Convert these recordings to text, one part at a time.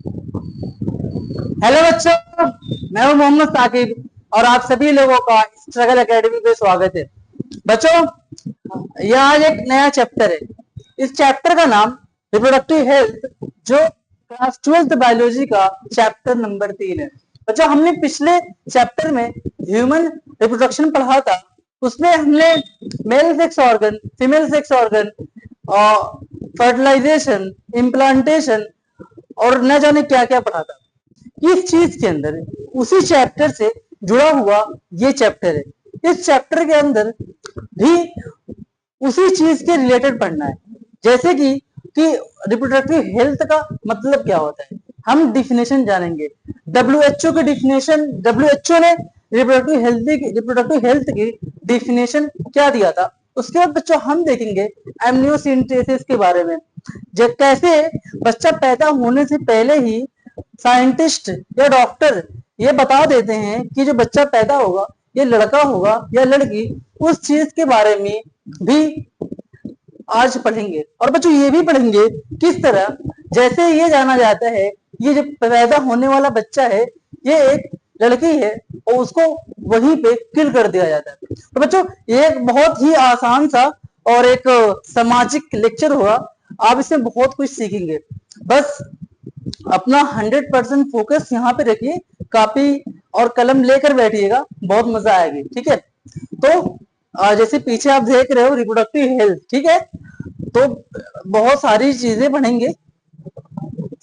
Hello बच्चों, मैं हूं मोहम्मद साकिब और आप सभी लोगों का स्ट्रगल एकेडमी पे स्वागत है। बच्चों, यह आज एक नया चैप्टर है। इस चैप्टर का नाम रिप्रोडक्टिव हेल्थ, जो क्लास 12th बायोलॉजी का चैप्टर नंबर 3 है। बच्चों, हमने पिछले चैप्टर में ह्यूमन रिप्रोडक्शन पढ़ा था। उसमें हमने male sex organ, female sex organ, fertilisation, implantation और न जाने क्या क्या पढ़ा था। इस चीज के अंदर उसी चैप्टर से जुड़ा हुआ ये चैप्टर है। इस चैप्टर के अंदर भी उसी चीज के रिलेटेड पढ़ना है। जैसे कि रिप्रोडक्टिव हेल्थ का मतलब क्या होता है, हम डिफिनेशन जानेंगे। डब्ल्यूएचओ की डिफिनेशन, डब्ल्यूएचओ ने रिप्रोडक्टिव हेल्थ की डिफिनेशन क्या दिया था। उसके बाद बच्चों हम देखेंगे एमनियोसेंटेसिस के बारे में, जब कैसे बच्चा पैदा होने से पहले ही साइंटिस्ट या डॉक्टर ये बता देते हैं कि जो बच्चा पैदा होगा ये लड़का होगा या लड़की। उस चीज के बारे में भी आज पढ़ेंगे। और बच्चों ये भी पढ़ेंगे किस तरह, जैसे ये जाना जाता है ये जो पैदा होने वाला बच्चा है ये एक लड़की है और उसको वहीं पे किल कर दिया जाता है। तो बच्चों ये एक बहुत ही आसान सा और एक सामाजिक लेक्चर होगा। आप इसमें बहुत कुछ सीखेंगे। बस अपना 100% फोकस यहाँ पे रखिए, कॉपी और कलम लेकर बैठिएगा, बहुत मजा आएगी। ठीक है, तो जैसे पीछे आप देख रहे हो रिप्रोडक्टिव हेल्थ, ठीक है, तो बहुत सारी चीजें पढ़ेंगे।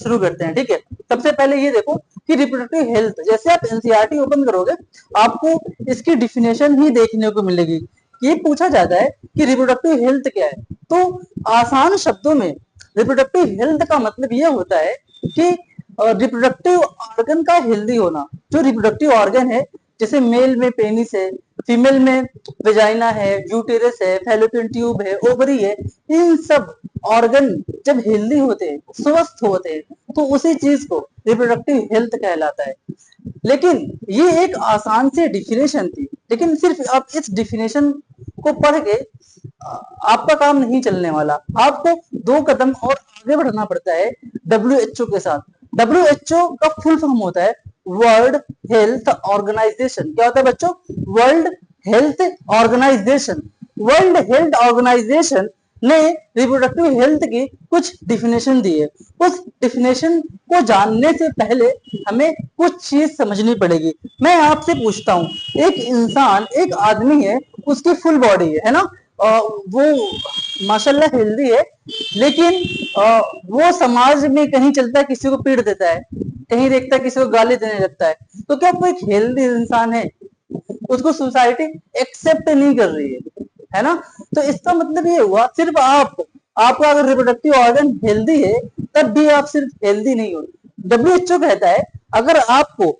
शुरू करते हैं। ठीक है, सबसे पहले ये देखो कि रिप्रोडक्टिव हेल्थ, जैसे आप एनसीईआरटी ओपन करोगे आपको इसकी डिफिनेशन ही देखने को मिलेगी। ये पूछा जाता है कि रिप्रोडक्टिव हेल्थ क्या है, तो आसान शब्दों में रिप्रोडक्टिव हेल्थ का मतलब ये होता है कि रिप्रोडक्टिव ऑर्गन का हेल्दी होना। जो रिप्रोडक्टिव ऑर्गन है, जैसे मेल में पेनिस है, फीमेल में वेजाइना है, यूटेरस है, फैलोपियन ट्यूब है, ओवरी है, इन सब ऑर्गन जब हेल्दी होते हैं, स्वस्थ होते हैं, तो उसी चीज को रिप्रोडक्टिव हेल्थ कहलाता है। लेकिन ये एक आसान सी डिफिनेशन थी, लेकिन सिर्फ आप इस डिफिनेशन को पढ़ के आपका काम नहीं चलने वाला। आपको 2 कदम और आगे बढ़ना पड़ता है डब्ल्यूएचओ के साथ। डब्ल्यूएचओ का फुल फॉर्म होता है वर्ल्ड हेल्थ ऑर्गेनाइजेशन। क्या होता है बच्चों? World Health Organization. World Health Organization ने रिप्रोडक्टिव हेल्थ की कुछ डिफिनेशन दी है। उस डिफिनेशन को जानने से पहले हमें कुछ चीज समझनी पड़ेगी। मैं आपसे पूछता हूँ, एक इंसान, एक आदमी है, उसकी फुल बॉडी है ना, वो माशाल्लाह हेल्दी है, लेकिन वो समाज में कहीं चलता है किसी को पीट देता है, कहीं देखता है किसी को गाली देने लगता है, तो क्या वो एक हेल्दी इंसान है? उसको सोसाइटी एक्सेप्ट नहीं कर रही है ना। तो इसका मतलब ये हुआ सिर्फ आपका अगर रिप्रोडक्टिव ऑर्गन हेल्दी है तब भी आप सिर्फ हेल्दी नहीं हो। डब्ल्यूएचओ कहता है अगर आपको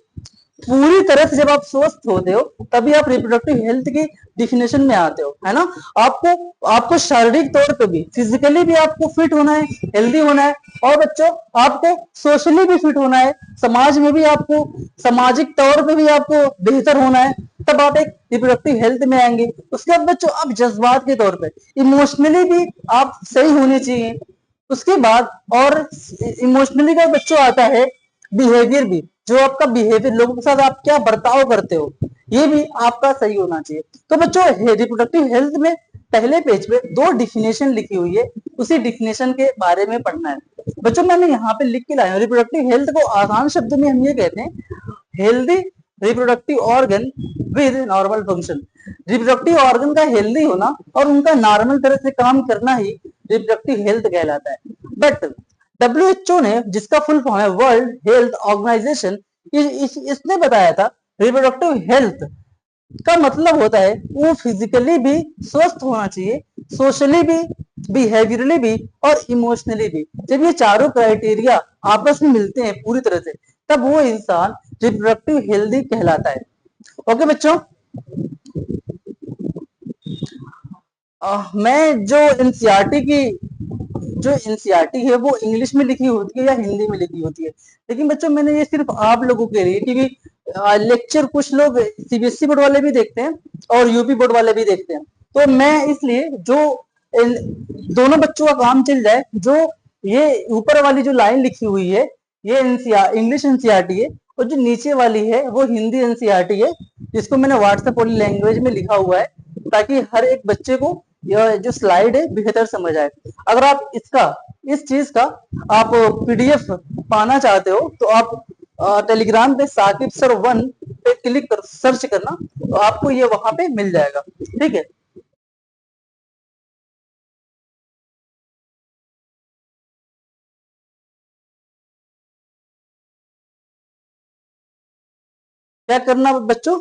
पूरी तरह से जब आप स्वस्थ होते हो तभी आप रिप्रोडक्टिव हेल्थ की डिफिनेशन में आते हो, है ना। आपको आपको शारीरिक तौर पे भी, फिजिकली भी आपको फिट होना है, हेल्दी होना है, और बच्चों आपको सोशली भी फिट होना है, समाज में भी आपको, सामाजिक तौर पे भी आपको बेहतर होना है, तब आप एक रिप्रोडक्टिव हेल्थ में आएंगे। उसके बाद बच्चों आप जज्बात के तौर पे, इमोशनली भी आप सही होने चाहिए। उसके बाद और इमोशनली का बच्चों आता है बिहेवियर भी, जो आपका बिहेवियर, लोगों के साथ आप क्या बर्ताव करते हो, ये भी आपका सही होना चाहिए। तो बच्चों रिप्रोडक्टिव हेल्थ में पहले पेज पे 2 डिफिनेशन लिखी हुई है, उसी डिफिनेशन के बारे में पढ़ना है। बच्चों मैंने यहाँ पे लिख के लाया हूँ, रिप्रोडक्टिव हेल्थ को आसान शब्दों में हम ये कहते हैं healthy reproductive organ with normal function. Reproductive organ का हेल्दी होना और उनका नॉर्मल तरह से काम करना ही रिप्रोडक्टिव हेल्थ कहलाता है। बट डब्ल्यूएचओ ने, जिसका फुल फॉर्म है वर्ल्ड हेल्थ ऑर्गेनाइजेशन, इसने बताया था रिप्रोडक्टिव हेल्थ का मतलब होता है वो फिजिकली भी स्वस्थ होना चाहिए, सोशली भी, बिहेवियरली भी और इमोशनली भी। जब ये चारों क्राइटेरिया आपस में मिलते हैं पूरी तरह से, तब वो इंसान रिप्रोडक्टिव हेल्दी कहलाता है। ओके बच्चों, मैं जो एनसीईआरटी की, जो एनसीईआरटी है वो इंग्लिश में लिखी होती है या हिंदी में लिखी होती है, लेकिन बच्चों मैंने ये सिर्फ आप लोगों के लिए, क्योंकि लेक्चर कुछ लोग सीबीएसई बोर्ड वाले भी देखते हैं और यूपी बोर्ड वाले भी देखते हैं, तो मैं इसलिए जो दोनों बच्चों का काम चल जाए, जो ये ऊपर वाली जो लाइन लिखी हुई है ये एनसीआर इंग्लिश एनसीईआरटी है, और जो नीचे वाली है वो हिंदी एनसीईआरटी है, जिसको मैंने व्हाट्सएप वाली लैंग्वेज में लिखा हुआ है ताकि हर एक बच्चे को यह जो स्लाइड है बेहतर समझ आए। अगर आप इसका इस चीज का आप पीडीएफ पाना चाहते हो तो आप टेलीग्राम पे साकिब सर 1 पे क्लिक कर सर्च करना, तो आपको ये वहां पे मिल जाएगा। ठीक है, क्या करना बच्चों,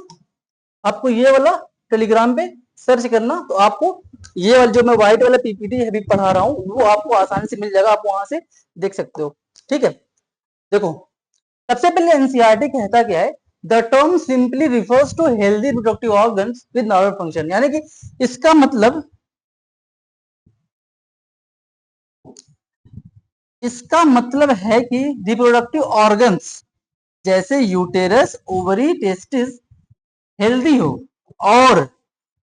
आपको ये वाला टेलीग्राम पे सर्च करना, तो आपको ये वाला जो मैं व्हाइट वाला पीपीटी अभी पढ़ा रहा हूँ वो आपको आसानी से मिल जाएगा, आप वहां से देख सकते हो। ठीक है, देखो सबसे पहले एनसीईआरटी कहता क्या है, the term simply refers to healthy reproductive organs with normal function, यानी कि इसका मतलब है कि रिप्रोडक्टिव ऑर्गन्स जैसे यूटेरस, ओवरी, टेस्टिस हेल्दी हो और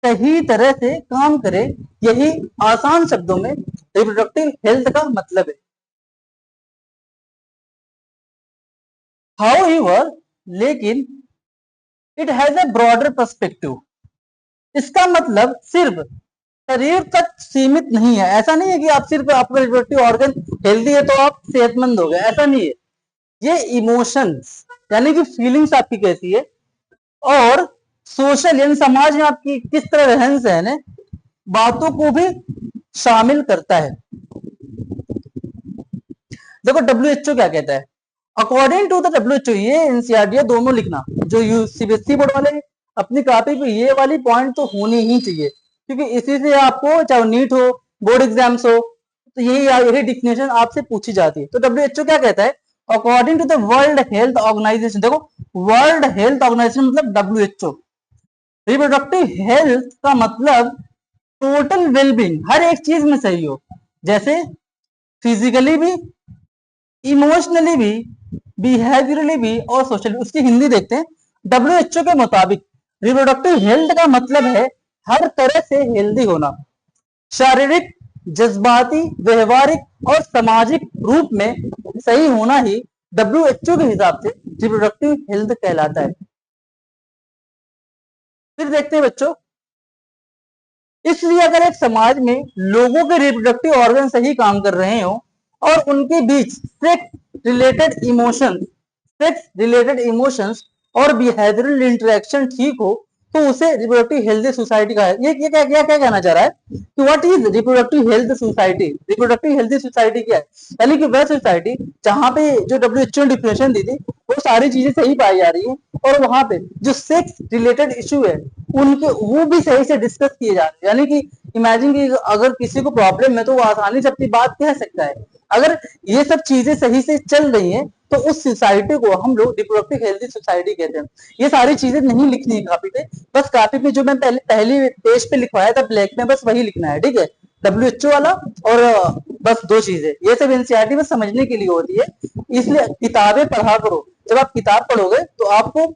सही तरह से काम करे, यही आसान शब्दों में रिप्रोडक्टिव हेल्थ का मतलब है। हाउएवर, लेकिन it has a broader perspective, इसका मतलब सिर्फ शरीर तक सीमित नहीं है। ऐसा नहीं है कि आप सिर्फ आपका रिप्रोडक्टिव ऑर्गन हेल्दी है तो आप सेहतमंद हो गए, ऐसा नहीं है। ये इमोशंस यानी कि फीलिंग्स आपकी कैसी है, और सोशल यानी समाज में आपकी किस तरह रहन सहन है, बातों को भी शामिल करता है। देखो डब्ल्यूएचओ क्या कहता है, अकॉर्डिंग टू द डब्ल्यूएचओ, ये एनसीईआरटी दोनों लिखना, जो सीबीएसई बोर्ड वाले अपनी कॉपी पे ये वाली पॉइंट तो होनी ही चाहिए, क्योंकि इसी से आपको चाहे नीट हो, बोर्ड एग्जाम्स हो, तो यही डिफिनेशन आपसे पूछी जाती है। तो डब्ल्यूएचओ क्या कहता है, according to the World Health Organization, देखो वर्ल्ड हेल्थ ऑर्गेनाइजेशन मतलब डब्ल्यूएचओ, रिप्रोडक्टिव हेल्थ का मतलब टोटल वेलबींग, हर एक चीज में सही हो, जैसे फिजिकली भी, इमोशनली भी, बिहेवियरली भी और सोशली। उसकी हिंदी देखते हैं। डब्ल्यूएचओ के मुताबिक रिप्रोडक्टिव हेल्थ का मतलब है हर तरह से हेल्दी होना, शारीरिक, जज्बाती, व्यवहारिक और सामाजिक रूप में सही होना ही डब्ल्यूएचओ के हिसाब से रिप्रोडक्टिव हेल्थ कहलाता है। फिर देखते हैं बच्चों, इसलिए अगर एक समाज में लोगों के रिप्रोडक्टिव ऑर्गन सही काम कर रहे हो और उनके बीच सेक्स रिलेटेड इमोशंस और बिहेवियरल इंटरेक्शन ठीक हो, तो उसे रिप्रोडक्टिव हेल्थ सोसाइटी का है। ये क्या कहना चाह रहा है कि what is reproductive health society, reproductive health society क्या है, यानी कि वह सोसाइटी जहां पे जो डब्ल्यूएचओ ने डिफिनेशन दी थी वो सारी चीजें सही पाई जा रही है, और वहां पे जो सेक्स रिलेटेड इशू है उनके वो भी सही से डिस्कस किए जा रहे हैं। यानी कि इमेजिन कि अगर किसी को प्रॉब्लम है तो वो आसानी से अपनी बात कह सकता है। अगर ये सब चीजें सही से चल रही हैं तो उस सोसाइटी को हम लोग रिप्रोडक्टिव हेल्थी सोसाइटी कहते हैं। ये सारी चीजें नहीं लिखनी है कापी पे, बस कापी पे जो मैं पहली पेज पे लिखवाया था ब्लैक में, बस वही लिखना है। ठीक है, डब्ल्यूएचओ वाला और बस दो चीजें, ये सब एनसीईआरटी में समझने के लिए होती है, इसलिए किताबें पढ़ा करो। जब आप किताब पढ़ोगे तो आपको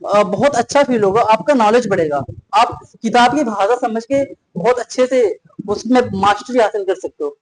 बहुत अच्छा फील होगा, आपका नॉलेज बढ़ेगा, आप किताब की भाषा समझ के बहुत अच्छे से उसमें मास्टरी हासिल कर सकते हो।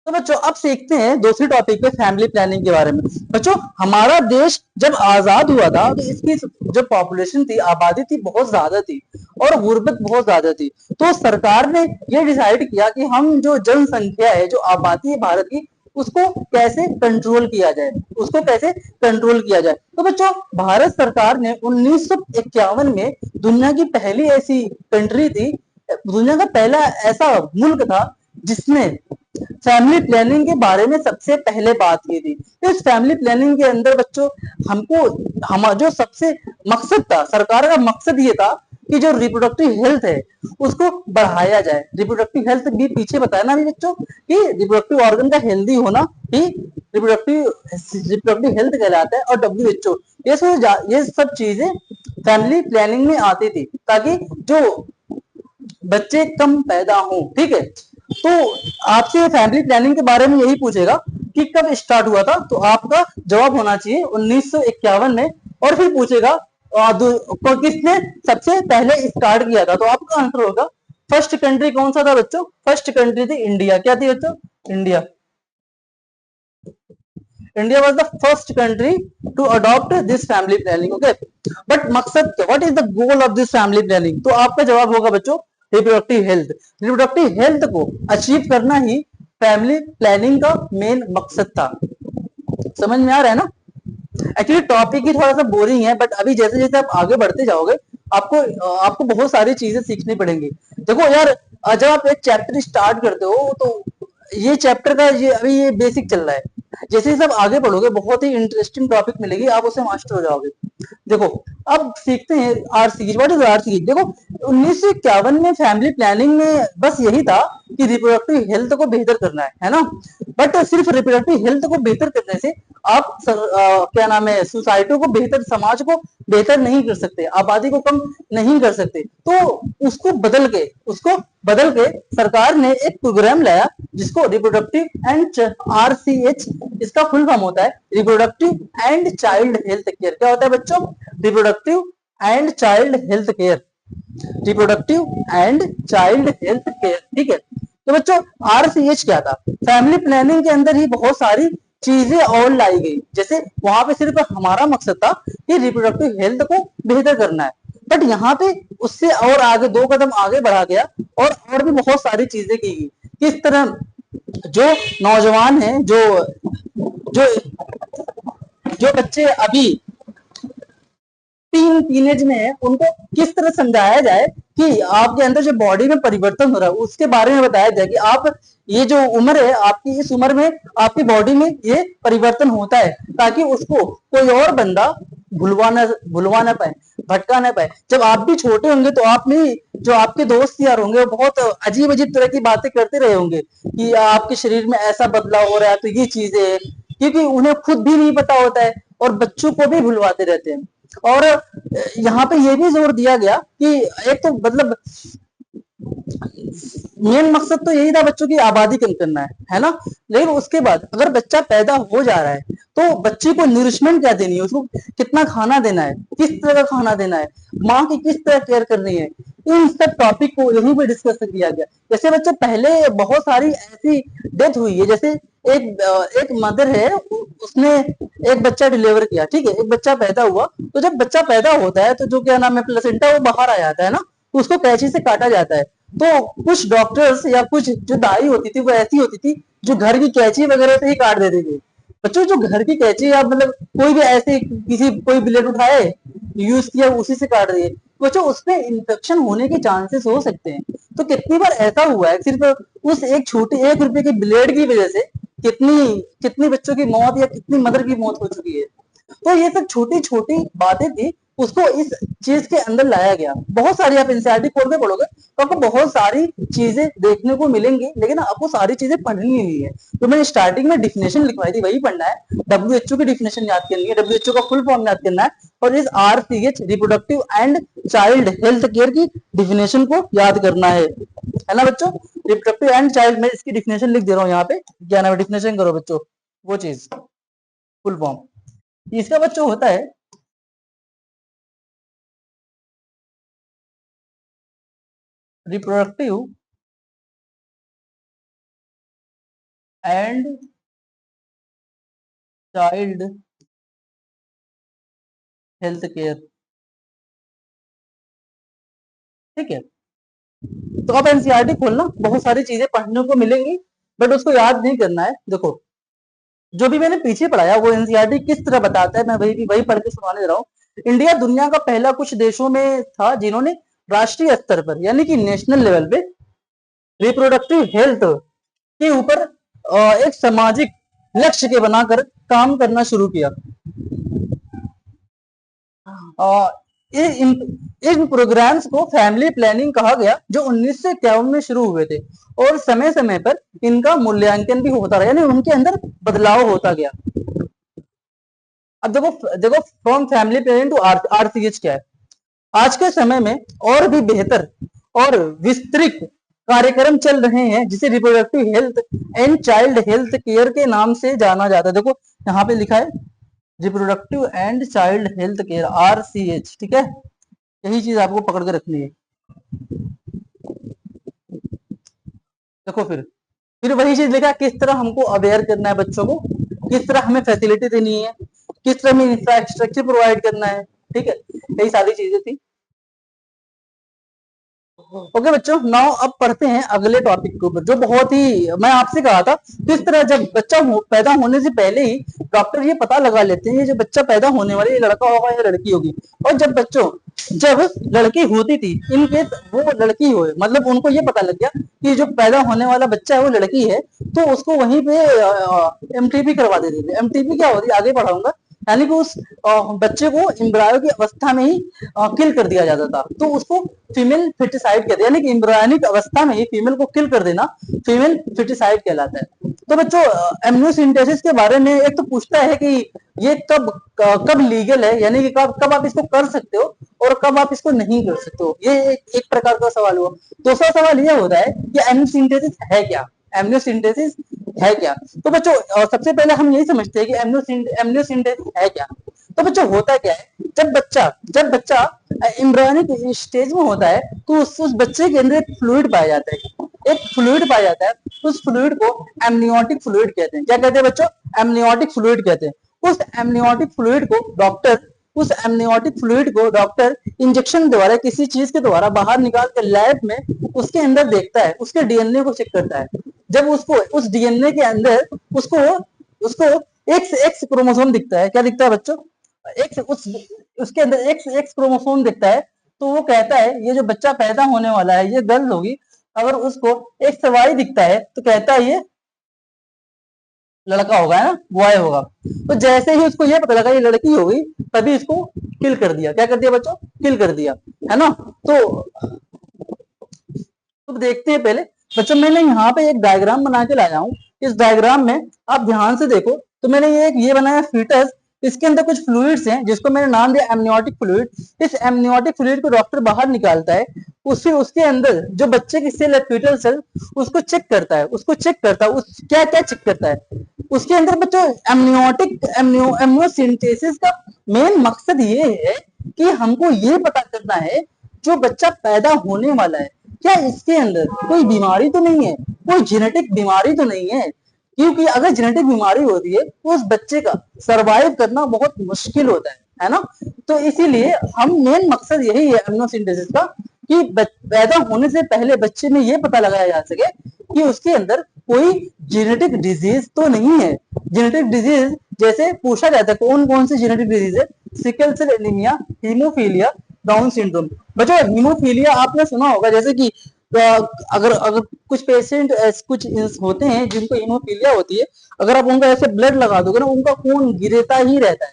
तो बच्चों अब सीखते हैं दूसरी टॉपिक पे, फैमिली प्लानिंग के बारे में। बच्चों हमारा देश जब आजाद हुआ था तो इसकी जो पॉपुलेशन थी, आबादी थी, बहुत ज्यादा थी और गुर्बत बहुत ज्यादा थी। तो सरकार ने ये डिसाइड किया कि हम जो जनसंख्या है, जो आबादी है भारत की, उसको कैसे कंट्रोल किया जाए, उसको कैसे कंट्रोल किया जाए। तो बच्चों भारत सरकार ने 1951 में दुनिया की पहली ऐसी कंट्री थी, दुनिया का पहला ऐसा मुल्क था जिसने फैमिली प्लानिंग के बारे में सबसे पहले बात की थी। इस फैमिली प्लानिंग के अंदर बच्चों हमको हम जो सबसे मकसद था, सरकार का मकसद ये था कि जो रिप्रोडक्टिव हेल्थ है उसको बढ़ाया जाए। रिप्रोडक्टिव हेल्थ भी पीछे बताया ना भी बच्चों कि रिप्रोडक्टिव ऑर्गन का हेल्दी होना ही रिप्रोडक्टिव हेल्थ कहलाता है। और डब्ल्यूएचओ ये सब चीजें फैमिली प्लानिंग में आती थी ताकि जो बच्चे कम पैदा हो। ठीक है, तो आपसे फैमिली प्लानिंग के बारे में यही पूछेगा कि कब स्टार्ट हुआ था, तो आपका जवाब होना चाहिए 1951 में। और फिर पूछेगा किसने सबसे पहले स्टार्ट किया था, तो आपका आंसर होगा फर्स्ट कंट्री कौन सा था बच्चों, फर्स्ट कंट्री थी इंडिया। क्या थी बच्चों, India. India was the first country to adopt this family planning. Okay, but मकसद क्या, what is the goal of this family planning? तो आपका जवाब होगा बच्चों रिप्रोडक्टिव हेल्थ। रिप्रोडक्टिव हेल्थ को अचीव करना ही फैमिली प्लानिंग का मेन मकसद था। समझ में आ रहा है ना? एक्चुअली टॉपिक ही थोड़ा सा बोरिंग है, बट अभी जैसे जैसे आप आगे बढ़ते जाओगे आपको आपको बहुत सारी चीजें सीखनी पड़ेंगी। देखो यार, जब आप एक चैप्टर स्टार्ट करते हो तो ये चैप्टर का ये अभी ये बेसिक चल रहा है, जैसे जैसे आप आगे बढ़ोगे बहुत ही इंटरेस्टिंग टॉपिक मिलेगी, आप उससे मास्टर हो जाओगे। देखो अब सीखते हैं आरसीएच। What is RCH? देखो 1951 में फैमिली प्लानिंग में बस यही था कि रिप्रोडक्टिव हेल्थ को बेहतर करना है ना? बट सिर्फ रिप्रोडक्टिव हेल्थ को बेहतर करने से आप क्या नाम है, सोसाइटी को बेहतर, समाज को बेहतर नहीं कर सकते, आबादी को कम नहीं कर सकते। तो उसको बदल के सरकार ने एक प्रोग्राम लाया जिसको रिप्रोडक्टिव एंड आरसीएच, इसका फुल फॉर्म होता है reproductive and child health care. क्या होता है बच्चों? Reproductive and child health care. Reproductive and child health care, ठीक है। तो बच्चों आरसीएच क्या था? फैमिली प्लानिंग के अंदर ही बहुत सारी चीजें और लाई गई। जैसे वहां पे सिर्फ हमारा मकसद था कि रिप्रोडक्टिव हेल्थ को बेहतर करना है, बट यहाँ पे उससे और आगे 2 कदम आगे बढ़ा गया और भी बहुत सारी चीजें की गई। किस तरह जो नौजवान हैं, जो जो बच्चे अभी टीनेज में है, उनको किस तरह समझाया जाए कि आपके अंदर जो बॉडी में परिवर्तन हो रहा है उसके बारे में बताया जाए कि आप ये जो उम्र है आपकी, इस उम्र में आपकी बॉडी में ये परिवर्तन होता है, ताकि उसको कोई और बंदा भुलवा ना पाए, भटका ना पाए। जब आप भी छोटे होंगे तो आप में जो आपके दोस्त यार होंगे वो बहुत अजीब अजीब तरह की बातें करते रहे होंगे कि आपके शरीर में ऐसा बदलाव हो रहा है, तो ये चीजें है, क्योंकि उन्हें खुद भी नहीं पता होता है और बच्चों को भी भुलवाते रहते हैं। और यहाँ पे ये भी जोर दिया गया कि एक तो मतलब मेन मकसद तो यही था बच्चों की आबादी कम करना है ना? लेकिन उसके बाद अगर बच्चा पैदा हो जा रहा है तो बच्चे को नरिशमेंट क्या देनी है, उसको कितना खाना देना है, किस तरह का खाना देना है, माँ की किस तरह केयर करनी है, इन सब टॉपिक को यहीं पे डिस्कस किया गया। जैसे बच्चे पहले बहुत सारी ऐसी डेथ हुई है, जैसे एक मदर है, उसने एक बच्चा डिलीवर किया, ठीक है, एक बच्चा पैदा हुआ, तो जब बच्चा पैदा होता है तो जो क्या नाम है प्लेसेंटा वो बाहर आ जाता है ना, तो उसको कैंची से काटा जाता है। तो कुछ डॉक्टर्स या कुछ जो दाई होती थी वो ऐसी होती थी जो घर की कैंची वगैरह से ही काट देती थी। बच्चों जो घर की कैंची या मतलब कोई भी ऐसे किसी कोई ब्लेड उठाए यूज किया उसी से काट दिए, बच्चों उसमें इन्फेक्शन होने के चांसेस हो सकते हैं। तो कितनी बार ऐसा हुआ है सिर्फ उस एक छोटी 1 रुपए की ब्लेड की वजह से कितनी कितनी बच्चों की मौत या कितनी मदर की मौत हो चुकी है। तो ये सब छोटी छोटी बातें थी, उसको इस चीज के अंदर लाया गया। बहुत सारी आप एनसीईआरटी खोल के पढ़ोगे तो आपको बहुत सारी चीजें देखने को मिलेंगी, लेकिन आपको सारी चीजें पढ़नी नहीं है। तो मैंने स्टार्टिंग में डिफिनेशन लिखवाई थी वही पढ़ना है, डब्ल्यूएचओ की डिफिनेशन याद करनी है, डब्ल्यूएचओ का फुल फॉर्म याद करना है, और इस RCH reproductive and child health care की डिफिनेशन को याद करना है ना बच्चों? रिप्रोडक्टिव एंड चाइल्ड, में इसकी डिफिनेशन लिख दे रहा हूँ यहाँ पे, क्या नाम है, डिफिनेशन करो बच्चों वो चीज, फुल फॉर्म इसका बच्चों होता है reproductive and child health care, ठीक है। तो अब एनसीईआरटी खोलना, बहुत सारी चीजें पढ़ने को मिलेंगी बट उसको याद नहीं करना है। देखो जो भी मैंने पीछे पढ़ाया वो एनसीईआरटी किस तरह बताता है, मैं वही पढ़ के सुनाने दे रहा हूँ। इंडिया दुनिया का पहला कुछ देशों में था जिन्होंने राष्ट्रीय स्तर पर यानी कि नेशनल लेवल पे रिप्रोडक्टिव हेल्थ के ऊपर एक सामाजिक लक्ष्य के बनाकर काम करना शुरू किया। इन प्रोग्राम्स को फैमिली प्लानिंग कहा गया, जो 1951 में शुरू हुए थे, और समय समय पर इनका मूल्यांकन भी होता रहा, यानी उनके अंदर बदलाव होता गया। अब देखो देखो from family planning to RCH क्या है। आज के समय में और भी बेहतर और विस्तृत कार्यक्रम चल रहे हैं जिसे reproductive health and child health care के नाम से जाना जाता है। देखो यहाँ पे लिखा है reproductive and child health care, RCH, ठीक है। यही चीज आपको पकड़ के रखनी है। देखो फिर वही चीज लिखा है, किस तरह हमको अवेयर करना है बच्चों को। किस तरह हमें फैसिलिटी देनी है, किस तरह हमें इंफ्रास्ट्रक्चर प्रोवाइड करना है, ठीक है, यही सारी चीजें थी। ओके बच्चों, नाउ अब पढ़ते हैं अगले टॉपिक के ऊपर, जो बहुत ही, मैं आपसे कहा था किस तरह जब बच्चा पैदा होने से पहले ही डॉक्टर ये पता लगा लेते हैं ये जो बच्चा पैदा होने वाला ये लड़का होगा या लड़की होगी। और जब लड़की होती थी, इन केस वो लड़की हो, मतलब उनको ये पता लग गया कि जो पैदा होने वाला बच्चा है वो लड़की है, तो उसको वहीं पे एमटीपी करवा देते थे। एमटीपी क्या होती है आगे पढ़ाऊंगा, यानी कि उस बच्चे को एम्ब्रायो की अवस्था में ही किल कर दिया जाता था, तो उसको फीमेल फिटिसाइड कहते हैं, यानी कि एम्ब्रायोनिक अवस्था में ही फीमेल को किल कर देना फीमेल फिटिसाइड कहलाता है। तो बच्चों, एमनियोसेंटेसिस के बारे में एक तो पूछता है कि ये कब लीगल है, यानी कि कब आप इसको कर सकते हो और कब आप इसको नहीं कर सकते हो, ये एक प्रकार का सवाल हुआ। दूसरा सवाल ये होता है कि एमनियोसेंटेसिस है क्या, एमनियोसेंटेसिस है क्या। तो बच्चों, सबसे पहले हम यही समझते हैं कि एमनियोसेंटेसिस है क्या। तो बच्चों होता क्या है, जब बच्चा एम्ब्रियोनिक स्टेज में होता है तो उस बच्चे के अंदर एक फ्लूइड पाया जाता है, एक फ्लूइड पाया जाता है, उस फ्लूइड को एमनियोटिक फ्लूइड कहते हैं। क्या कहते हैं बच्चों, एमनियोटिक फ्लूइड कहते हैं। उस एमनियोटिक फ्लूइड को डॉक्टर उस एमनियोटिक फ्लूइड को डॉक्टर इंजेक्शन द्वारा किसी चीज के द्वारा बाहर निकाल कर लैब में उसके अंदर देखता है, उसके डीएनए को चेक करता है। जब उसको उस डीएनए के अंदर उसको उसको एक्स क्रोमोसोम दिखता है, क्या दिखता है बच्चों, एक्स, उसके अंदर एक्स एक्स क्रोमोसोम दिखता है, तो वो कहता है ये जो बच्चा पैदा होने वाला है ये गर्ल होगी। अगर उसको एक्स वाई दिखता है तो कहता है ये लड़का होगा, है ना, बॉय होगा। तो जैसे ही उसको ये पता लगा ये लड़की होगी, तभी इसको किल कर दिया। क्या कर दिया बच्चों, किल कर दिया, है ना। तो देखते हैं पहले बच्चों, मैंने यहाँ पे एक डायग्राम बना के लाया हूँ। इस डायग्राम में आप ध्यान से देखो, तो मैंने ये बनाया फीटस, इसके अंदर कुछ फ्लूइड्स हैं जिसको मैंने नाम दिया एमनियोटिक फ्लूइड। इस एमनियोटिक फ्लूइड को डॉक्टर बाहर निकालता है, फिर उसके अंदर जो बच्चे की सेल है फीटल सेल, उसको चेक करता है, उस क्या क्या चेक करता है उसके अंदर बच्चों। एमनियोसिंथेसिस का मेन मकसद ये है कि हमको ये पता करना है जो बच्चा पैदा होने वाला है क्या इसके अंदर कोई बीमारी तो नहीं है, कोई जेनेटिक बीमारी तो नहीं है। क्योंकि अगर जेनेटिक बीमारी होती है तो उस बच्चे का सरवाइव करना बहुत मुश्किल होता है ना। तो इसीलिए हम मेन मकसद यही है एमनियोसिंथेसिस का कि पैदा होने से पहले बच्चे में ये पता लगाया जा सके कि उसके अंदर कोई जेनेटिक डिजीज तो नहीं है। जेनेटिक डिजीज जैसे पूछा जाता है कौन कौन सी जेनेटिक डिजीज है, sickle cell anaemia, haemophilia, Down syndrome. बच्चों हीमोफीलिया आपने सुना होगा, जैसे कि अगर अगर कुछ पेशेंट कुछ होते हैं जिनको हीमोफीलिया होती है, अगर आप उनका ऐसे ब्लड लगा दोगे ना, उनका खून गिरता ही रहता है,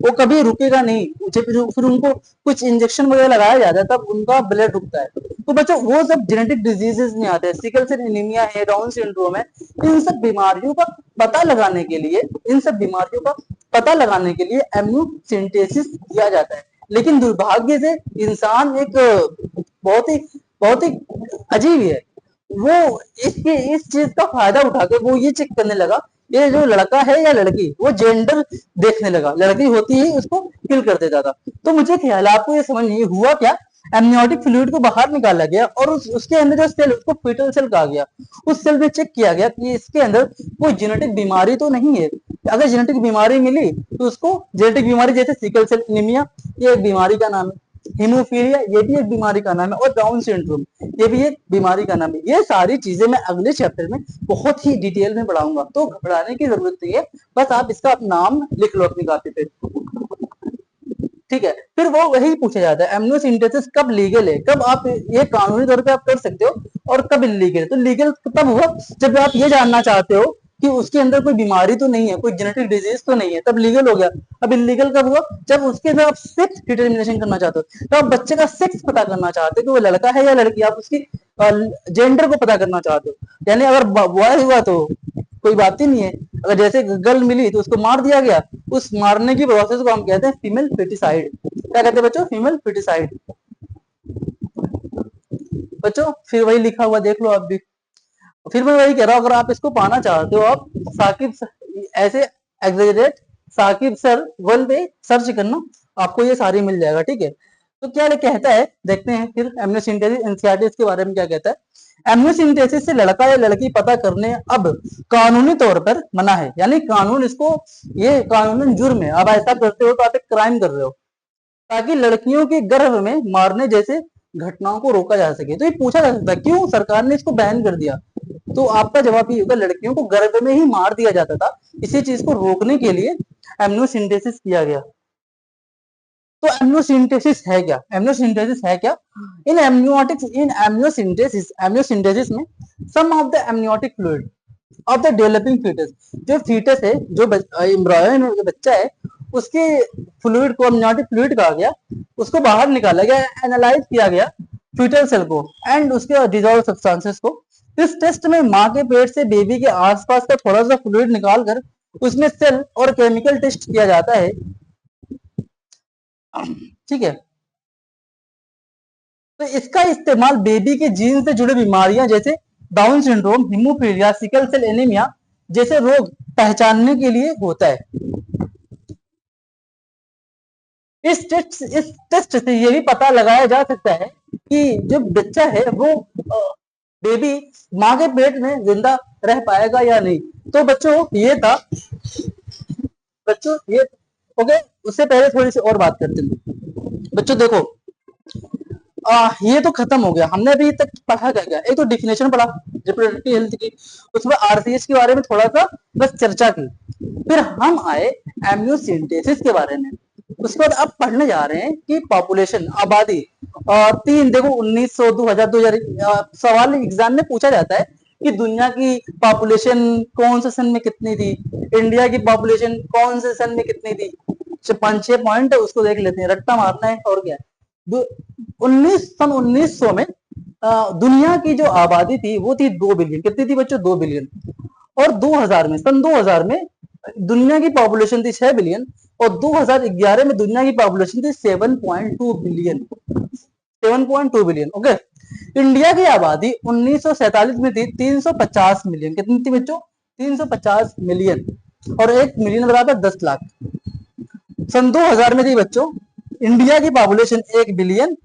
वो कभी रुकेगा नहीं। फिर उनको कुछ इंजेक्शन वगैरह लगाया जाता है तब उनका ब्लड रुकता है। तो बच्चों वो सब जेनेटिक डिजीजेस में आते हैं, सिकल सेल एनीमिया है, डाउन सिंड्रोम है। इन सब बीमारियों का पता लगाने के लिए एम्नियोसेंटेसिस किया जाता है। लेकिन दुर्भाग्य से इंसान एक बहुत ही अजीब है, वो इस चीज का फायदा उठा के वो ये चेक करने लगा ये जो लड़का है या लड़की, वो जेंडर देखने लगा, लड़की होती ही उसको किल कर देता था। तो मुझे ख्याल आपको ये समझ नहीं हुआ क्या, एमनियोटिक फ्लूइड को बाहर निकाला गया और उसके अंदर जो सेल उसको फीटल सेल कहा गया, उस सेल में चेक किया गया कि इसके अंदर कोई जेनेटिक बीमारी तो नहीं है। अगर जेनेटिक बीमारी मिली तो उसको, जेनेटिक बीमारी जैसे सिकल सेल एनीमिया ये एक बीमारी का नाम है, हीमोफीलिया ये भी एक बीमारी का नाम है, और डाउन सिंड्रोम ये भी एक बीमारी का नाम है। ये सारी चीजें मैं अगले चैप्टर में बहुत ही डिटेल में पढ़ाऊंगा, तो घबराने की जरूरत नहीं है, बस आप इसका नाम लिख लो अपनी कॉपी पे, ठीक है। फिर वो वही पूछा जाता है एमनियोसेंटेसिस कब लीगल है, कब आप ये कानूनी तौर पे आप कर सकते हो और कब इलीगल है। तो लीगल तब हुआ जब आप ये जानना चाहते हो कि उसके अंदर कोई बीमारी तो नहीं है, कोई जेनेटिक डिजीज तो नहीं है, तब लीगल हो गया। अब इलीगल कब हुआ, जब उसके अंदर आप सेक्स डिटर्मिनेशन करना चाहते हो, तो आप बच्चे का सेक्स पता करना चाहते हो कि वो लड़का है या लड़की, आप उसकी जेंडर को पता करना चाहते हो। यानी अगर बॉय हुआ तो कोई बात ही नहीं है, अगर जैसे गर्ल मिली तो उसको मार दिया गया, उस मारने की प्रोसेस को हम कहते हैं फीमेल फेटिसाइड। क्या कहते हैं बच्चों, फीमेल फेटिसाइड। बच्चों फिर वही लिखा हुआ देख लो आप भी, फिर मैं वही कह रहा हूँ, अगर आप इसको पाना चाहते हो आप साकिब ऐसे एग्जेजरेट साकिब सर वन पे सर्च करना, आपको ये सारी मिल जाएगा, ठीक है। तो क्या कहता है, देखते हैं फिर एमनियोसेंटेसिस एनसीईआरटी इसके बारे में क्या कहता है। एमनियोसेंटेसिस से लड़का या लड़की पता करने अब कानूनी तौर पर मना है, यानी कानून इसको, ये कानूनन जुर्म है, अब ऐसा करते हो तो आप एक क्राइम कर रहे हो, ताकि लड़कियों के गर्भ में मारने जैसे घटनाओं को रोका जा सके। तो ये पूछा जा सकता है क्यों सरकार ने इसको बैन कर दिया, तो आपका जवाब ये होगा लड़कियों को गर्भ में ही मार दिया जाता था, इसी चीज को रोकने के लिए एमनियोसेंटेसिस किया गया। तो एमनियोसेंटेसिस है क्या, एमनियोसेंटेसिस है क्या, इन एमनियोटिक्स इन एमनियोसेंटेसिस में some of the amniotic fluid of the developing foetus, जो फीटस है, जो एम्ब्रियो जो बच्चा है, उसके फ्लूइड को एमनियोटिक फ्लूइड कहा गया, उसको बाहर निकाला गया, एनालाइज किया गया फीटल सेल को एंड उसके डिजॉल्व सब्सटेंसेस को। इस टेस्ट में माँ के पेट से बेबी के आसपास का थोड़ा सा फ्लूइड निकालकर उसमें सेल और केमिकल टेस्ट किया जाता है, ठीक है। तो इसका इस्तेमाल बेबी के जीन से जुड़े बीमारियां जैसे Down syndrome, haemophilia, sickle cell anaemia जैसे रोग पहचानने के लिए होता है। इस टेस्ट से ये भी पता लगाया जा सकता है कि जो बच्चा है वो बेबी माँ के पेट में जिंदा रह पाएगा या नहीं। तो बच्चों ये था, बच्चों ये ओके। उससे पहले थोड़ी सी और बात करते हैं बच्चों। देखो ये तो खत्म हो गया, हमने अभी तक पढ़ा क्या क्या, एक तो डिफिनेशन पढ़ा रिप्रोडक्टिव हेल्थ की, उसमें आरसीएच के बारे में थोड़ा सा बस चर्चा की, फिर हम आए एमनियोसेंटेसिस के बारे में। उसके बाद अब पढ़ने जा रहे हैं कि पॉपुलेशन, आबादी, और तीन देखो 1900 2000 2000 सवाल एग्जाम में पूछा जाता है कि दुनिया की पॉपुलेशन कौन से सन में कितनी थी, इंडिया की पॉपुलेशन कौन से सन में कितनी थी। 5-6 पॉइंट है, उसको देख लेते हैं, रट्टा मारना है और क्या। 1900 में दुनिया की जो आबादी थी वो थी 2 बिलियन, कितनी थी बच्चों, 2 बिलियन। और 2000 में, सन 2000 में दुनिया की पॉपुलेशन थी 6 बिलियन, और 2011 में दुनिया की पॉपुलेशन थी 7.2 बिलियन, 7.2 बिलियन। ओके। इंडिया की आबादी 1947 में थी 350 मिलियन, कितनी थी बच्चों, 350 मिलियन, और 1 मिलियन बराबर 10 लाख। सन 2000 में थी बच्चों इंडिया की पॉपुलेशन 1 बिलियन,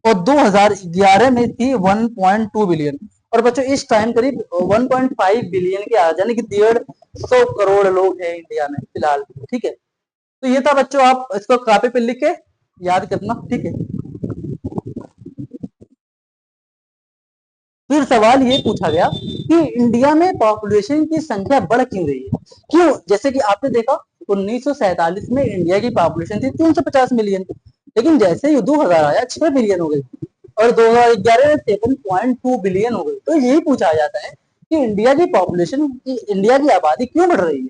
और 2011 में थी 1.2 बिलियन, और बच्चों इस टाइम करीब 1.5 बिलियन के आ, यानी कि 150 करोड़ लोग हैं इंडिया में फिलहाल, ठीक है। तो ये था बच्चों, आप इसको कॉपी पे लिख के याद करना, ठीक है। फिर सवाल ये पूछा गया कि इंडिया में पॉपुलेशन की संख्या बढ़ क्यों रही है, क्यों, जैसे कि आपने देखा 1947 में इंडिया की पॉपुलेशन थी 350 मिलियन, लेकिन जैसे ही 2000 आया 6 बिलियन हो गई, और 2011 में 7.2 बिलियन हो गई। तो यही पूछा जाता है कि इंडिया की पॉपुलेशन, इंडिया की आबादी क्यों बढ़ रही है।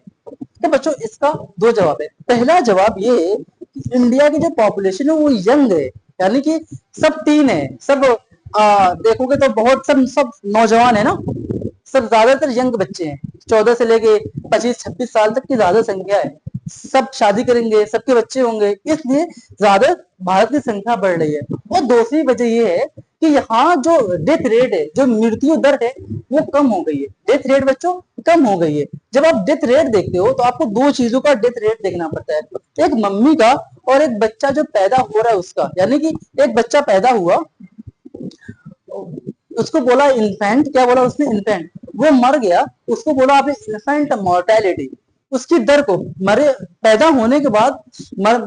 तो बच्चों इसका दो जवाब है। पहला जवाब ये है कि इंडिया की जो पॉपुलेशन है वो यंग है, यानी कि सब टीन है, सब देखोगे तो बहुत सब सब नौजवान है ना, सब ज्यादातर यंग बच्चे हैं, 14 से लेके 25-26 साल तक की ज्यादा संख्या है, सब शादी करेंगे, सबके बच्चे होंगे, इसलिए ज्यादा भारत की संख्या बढ़ रही है। और दूसरी वजह ये है कि यहाँ जो डेथ रेट है, जो मृत्यु दर है, वो कम हो गई है, डेथ रेट बच्चों कम हो गई है। जब आप डेथ रेट देखते हो तो आपको दो चीजों का डेथ रेट देखना पड़ता है, एक मम्मी का और एक बच्चा जो पैदा हो रहा है उसका। यानी कि एक बच्चा पैदा हुआ, उसको बोला इन्फेंट, क्या बोला उसने, इन्फेंट, वो मर गया, उसको बोला आपने इन्फेंट मोर्टेलिटी, उसकी दर को, मरे पैदा होने के बाद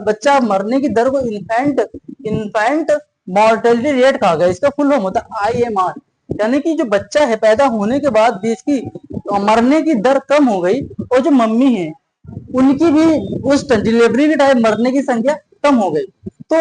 बच्चा मरने की दर को इन्फेंट इन्फेंट मोर्टेलिटी रेट कहा गया। इसका फुल फॉर्म होता है IMR, यानी कि जो बच्चा है पैदा होने के बाद भी इसकी मरने की दर कम हो गई, और जो मम्मी है उनकी भी उस डिलीवरी के टाइम मरने की संख्या कम हो गई। तो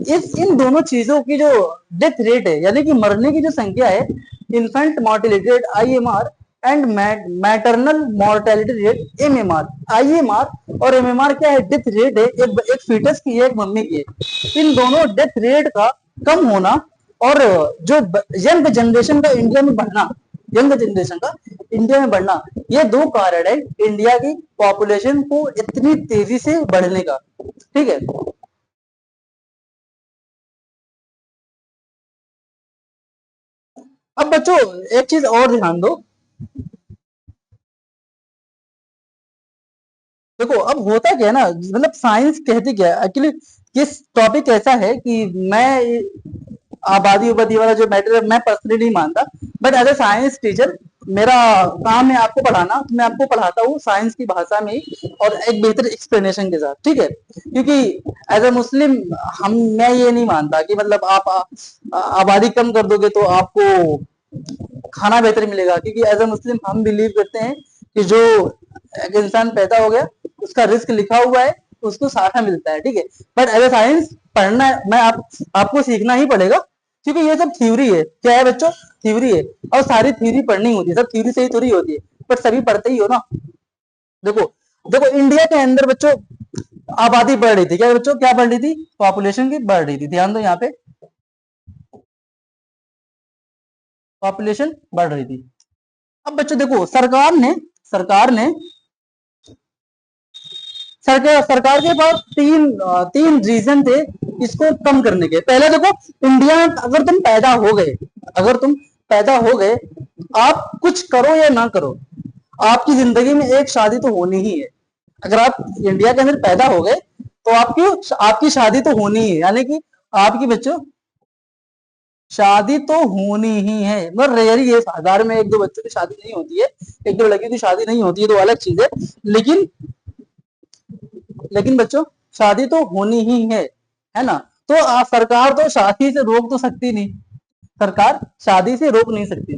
इस इन दोनों चीजों की जो डेथ रेट है, यानी कि मरने की जो संख्या है, infant mortality rate IMR and maternal mortality rate MMR। IMR और MMR क्या है, डेथ रेट है, एक फीटस की है, एक मम्मी की है। इन दोनों डेथ रेट का कम होना और जो यंग जनरेशन का इंडिया में बढ़ना, यंग जनरेशन का इंडिया में बढ़ना, ये दो कारण है इंडिया की पॉपुलेशन को इतनी तेजी से बढ़ने का, ठीक है। अब बच्चों एक चीज और ध्यान दो, देखो अब होता क्या है ना, मतलब साइंस कहती क्या है एक्चुअली, ये टॉपिक ऐसा है कि मैं आबादी उबादी वाला जो मैटर है मैं पर्सनली नहीं मानता, but as a science teacher मेरा काम है आपको पढ़ाना, तो मैं आपको पढ़ाता हूँ साइंस की भाषा में ही और एक बेहतर एक्सप्लेनेशन के साथ, ठीक है। क्योंकि एज ए मुस्लिम मैं ये नहीं मानता कि मतलब आप आबादी कम कर दोगे तो आपको खाना बेहतर मिलेगा, क्योंकि एज ए मुस्लिम हम बिलीव करते हैं कि जो एक इंसान पैदा हो गया उसका रिस्क लिखा हुआ है, उसको सारा मिलता है, ठीक है। बट एज ए साइंस पढ़ना मैं आपको सीखना ही पड़ेगा, क्योंकि ये सब थ्योरी है। क्या है बच्चों? थ्योरी है, और सारी थ्योरी पढ़नी होती है, सब थ्योरी से ही थोड़ी होती है, बट सभी पढ़ते ही हो ना। देखो देखो इंडिया के अंदर बच्चों आबादी बढ़ रही थी, क्या बच्चों क्या बढ़ रही थी? पॉपुलेशन की बढ़ रही थी, ध्यान दो यहाँ पे, पॉपुलेशन बढ़ रही थी। अब बच्चों देखो सरकार ने सरकार के पास तीन रीजन थे इसको कम करने के। पहले देखो, इंडिया में अगर तुम पैदा हो गए, आप कुछ करो या ना करो, आपकी जिंदगी में एक शादी तो होनी ही है। अगर आप इंडिया के अंदर पैदा हो गए तो आपकी शादी तो होनी ही है, यानी कि आपकी बच्चों शादी तो होनी ही है। मगर रेयर ही है, 1000 में एक दो बच्चों की शादी नहीं होती है, एक दो लड़कियों की शादी नहीं होती है, तो अलग चीज है। लेकिन लेकिन बच्चों शादी तो होनी ही है ना। तो सरकार तो शादी से रोक तो सकती नहीं, सरकार शादी से रोक नहीं सकती।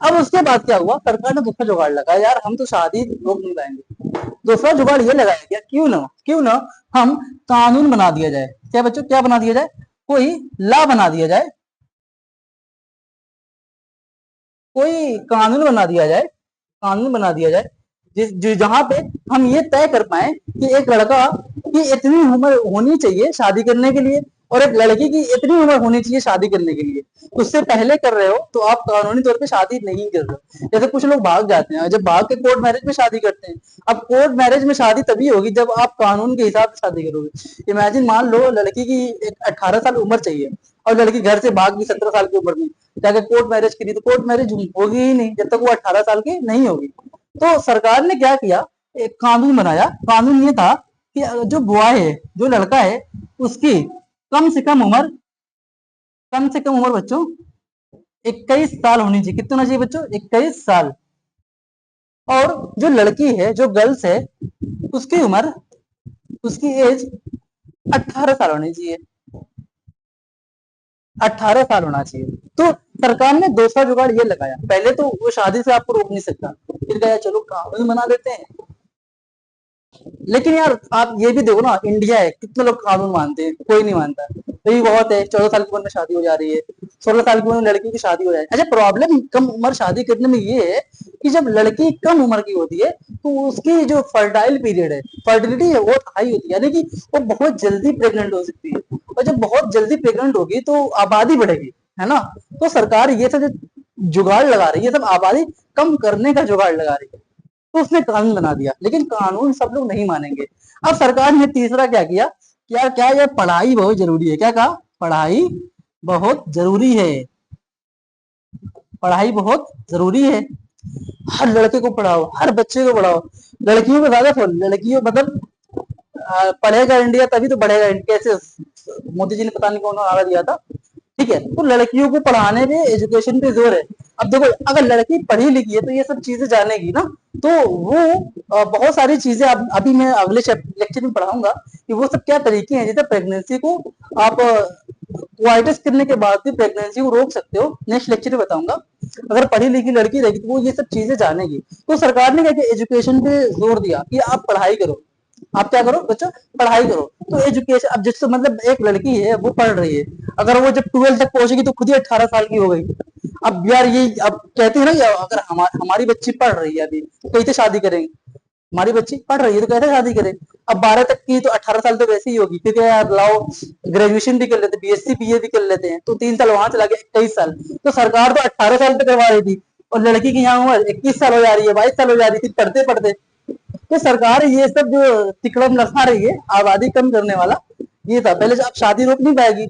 अब उसके बाद क्या हुआ, सरकार ने दूसरा जुगाड़ लगाया, यार हम तो शादी रोक नहीं पाएंगे। दूसरा जुगाड़ ये लगाया गया, क्यों ना हम कानून बना दिया जाए। क्या बच्चों, क्या बना दिया जाए? कोई लॉ बना दिया जाए, कोई कानून बना दिया जाए जहां पे हम ये तय कर पाए कि एक लड़का की इतनी उम्र होनी चाहिए शादी करने के लिए और एक लड़की की इतनी उम्र होनी चाहिए शादी करने के लिए। उससे पहले कर रहे हो तो आप कानूनी तौर पे शादी नहीं कर रहे हो। जैसे कुछ लोग भाग जाते हैं, जब भाग के कोर्ट मैरिज में शादी करते हैं। अब कोर्ट मैरिज में शादी तभी होगी जब आप कानून के हिसाब से शादी करोगे। इमेजिन, मान लो लड़की की 18 साल उम्र चाहिए और लड़की घर से भाग गई 17 साल की उम्र में, जाके कोर्ट मैरिज करी, तो कोर्ट मैरिज होगी ही नहीं जब तक वो 18 साल की नहीं होगी। तो सरकार ने क्या किया, एक कानून बनाया। कानून ये था कि जो बॉय है, जो लड़का है, उसकी कम से कम उम्र बच्चों 21 साल होनी चाहिए। कितना चाहिए बच्चों? 21 साल। और जो लड़की है, जो गर्ल्स है, उसकी उम्र, उसकी एज 18 साल होनी चाहिए, 18 साल होना चाहिए। तो सरकार ने दूसरा जुगाड़ ये लगाया, पहले तो वो शादी से आपको रोक नहीं सकता, फिर कहा चलो कानून बना देते हैं। लेकिन यार आप ये भी देखो ना, इंडिया है, कितने लोग कानून मानते हैं? कोई नहीं मानता। तो ये बहुत है, 14 साल की उम्र में शादी हो जा रही है, 16 साल की उम्र में लड़कियों की शादी हो जा रही है। अच्छा, प्रॉब्लम कम उम्र शादी करने में ये है कि जब लड़की कम उम्र की होती है तो उसकी जो फर्टाइल पीरियड है, फर्टिलिटी है, बहुत हाई होती है, यानी कि वो बहुत जल्दी प्रेग्नेंट हो सकती है। और जब बहुत जल्दी प्रेग्नेंट होगी तो आबादी बढ़ेगी, है ना। तो सरकार ये सब जुगाड़ लगा रही है, सब आबादी कम करने का जुगाड़ लगा रही है। तो उसने कानून बना दिया, लेकिन कानून सब लोग नहीं मानेंगे। अब सरकार ने तीसरा क्या किया, क्या क्या ये पढ़ाई बहुत जरूरी है। क्या कहा? पढ़ाई बहुत जरूरी है, पढ़ाई बहुत जरूरी है। हर लड़के को पढ़ाओ, हर बच्चे को पढ़ाओ, लड़कियों को ज्यादा फोन, लड़कियों मतलब पढ़ेगा इंडिया तभी तो बढ़ेगा इंडिया। कैसे मोदी जी ने पता नहीं कौन नारा दिया था, ठीक है। तो लड़कियों को पढ़ाने पे, एजुकेशन पे जोर है। अब देखो, अगर लड़की पढ़ी लिखी है तो ये सब चीजें जानेगी ना, तो वो बहुत सारी चीजें अभी मैं अगले लेक्चर में पढ़ाऊंगा कि वो सब क्या तरीके हैं, जैसे प्रेगनेंसी को आप क्वाइटस करने के बाद भी प्रेगनेंसी को रोक सकते हो, नेक्स्ट लेक्चर में बताऊंगा। अगर पढ़ी लिखी लड़की रहेगी तो वो ये सब चीजें जानेगी। तो सरकार ने क्या किया, एजुकेशन पे जोर दिया कि आप पढ़ाई करो, आप क्या करो बच्चों, पढ़ाई करो। तो एजुकेशन, अब जिससे मतलब एक लड़की है वो पढ़ रही है, अगर वो जब 12 तक पहुंचेगी तो खुद ही 18 साल की हो गई। अब यार ये अब कहते हैं ना, अगर हमारी बच्ची पढ़ रही है अभी तो कैसे शादी करेंगे, हमारी बच्ची पढ़ रही है तो कैसे शादी करें। अब 12 तक की तो 18 साल तो वैसे ही होगी, क्योंकि यार लाओ ग्रेजुएशन भी कर लेते, बीएससी बीए भी कर लेते हैं, तो 3 साल वहां चला गया, 21 साल। तो सरकार तो 18 साल पे करवा रही थी और लड़की की यहाँ उम्र 21 साल हो जा रही है, 22 साल हो जा रही थी पढ़ते पढ़ते। तो सरकार ये सब जो तिकड़म लगा रही है आबादी कम करने वाला, ये था। पहले आप शादी रोक नहीं पाएगी,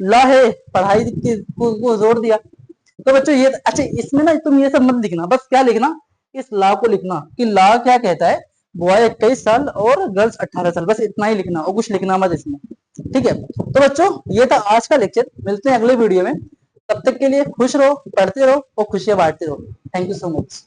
लॉ है, पढ़ाई को जोर दिया। तो बच्चों ये अच्छा, इसमें ना तुम ये सब मत लिखना, बस क्या लिखना, इस लॉ को लिखना कि लॉ क्या कहता है, बॉय 21 साल और गर्ल्स 18 साल, बस इतना ही लिखना और कुछ लिखना मत इसमें। ठीक है, तो बच्चों ये था आज का लेक्चर। मिलते हैं अगले वीडियो में, तब तक के लिए खुश रहो, पढ़ते रहो और खुशियां बांटते रहो। Thank you so much.